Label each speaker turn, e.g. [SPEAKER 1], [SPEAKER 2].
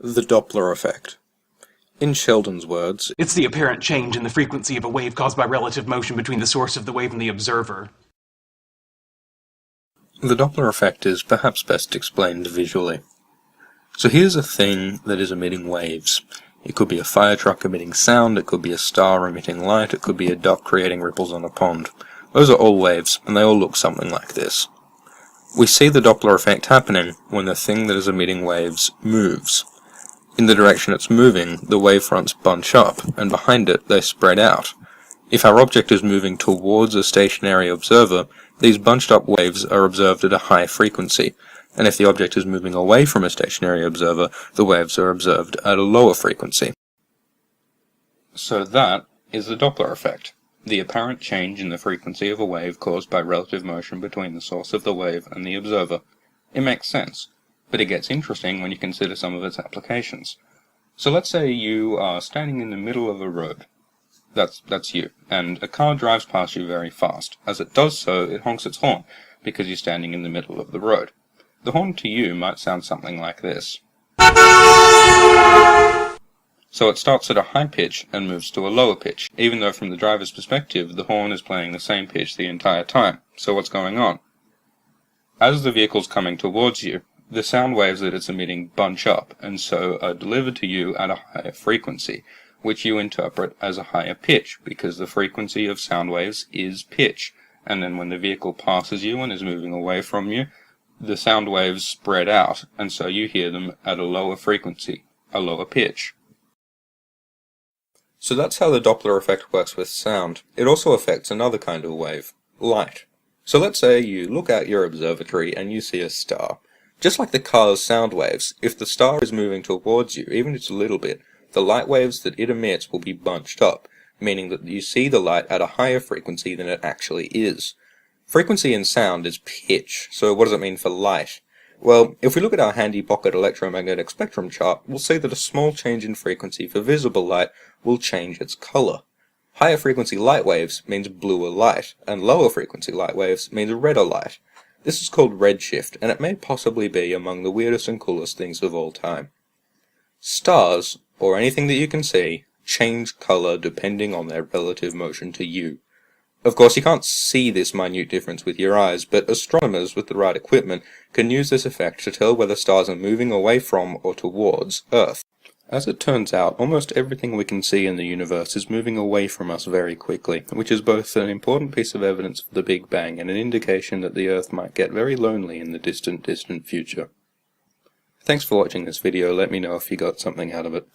[SPEAKER 1] The Doppler effect. In Sheldon's words,
[SPEAKER 2] it's the apparent change in the frequency of a wave caused by relative motion between the source of the wave and the observer.
[SPEAKER 1] The Doppler effect is perhaps best explained visually. So here's a thing that is emitting waves. It could be a fire truck emitting sound, it could be a star emitting light, it could be a duck creating ripples on a pond. Those are all waves, and they all look something like this. We see the Doppler effect happening when the thing that is emitting waves moves. In the direction it's moving, the wavefronts bunch up, and behind it they spread out. If our object is moving towards a stationary observer, these bunched up waves are observed at a high frequency, and if the object is moving away from a stationary observer, the waves are observed at a lower frequency. So that is the Doppler effect, the apparent change in the frequency of a wave caused by relative motion between the source of the wave and the observer. It makes sense, but it gets interesting when you consider some of its applications. So let's say you are standing in the middle of a road. That's you, and a car drives past you very fast. As it does so, it honks its horn, because you're standing in the middle of the road. The horn to you might sound something like this. So it starts at a high pitch and moves to a lower pitch, even though from the driver's perspective the horn is playing the same pitch the entire time. So what's going on? As the vehicle's coming towards you, the sound waves that it's emitting bunch up, and so are delivered to you at a higher frequency, which you interpret as a higher pitch, because the frequency of sound waves is pitch, and then when the vehicle passes you and is moving away from you, the sound waves spread out, and so you hear them at a lower frequency, a lower pitch. So that's how the Doppler effect works with sound. It also affects another kind of wave, light. So let's say you look out your observatory and you see a star. Just like the car's sound waves, if the star is moving towards you, even just a little bit, the light waves that it emits will be bunched up, meaning that you see the light at a higher frequency than it actually is. Frequency in sound is pitch, so what does it mean for light? Well, if we look at our handy pocket electromagnetic spectrum chart, we'll see that a small change in frequency for visible light will change its color. Higher frequency light waves means bluer light, and lower frequency light waves means redder light. This is called redshift, and it may possibly be among the weirdest and coolest things of all time. Stars, or anything that you can see, change color depending on their relative motion to you. Of course, you can't see this minute difference with your eyes, but astronomers with the right equipment can use this effect to tell whether stars are moving away from or towards Earth. As it turns out, almost everything we can see in the universe is moving away from us very quickly, which is both an important piece of evidence for the Big Bang and an indication that the Earth might get very lonely in the distant future. Thanks for watching this video. Let me know if you got something out of it.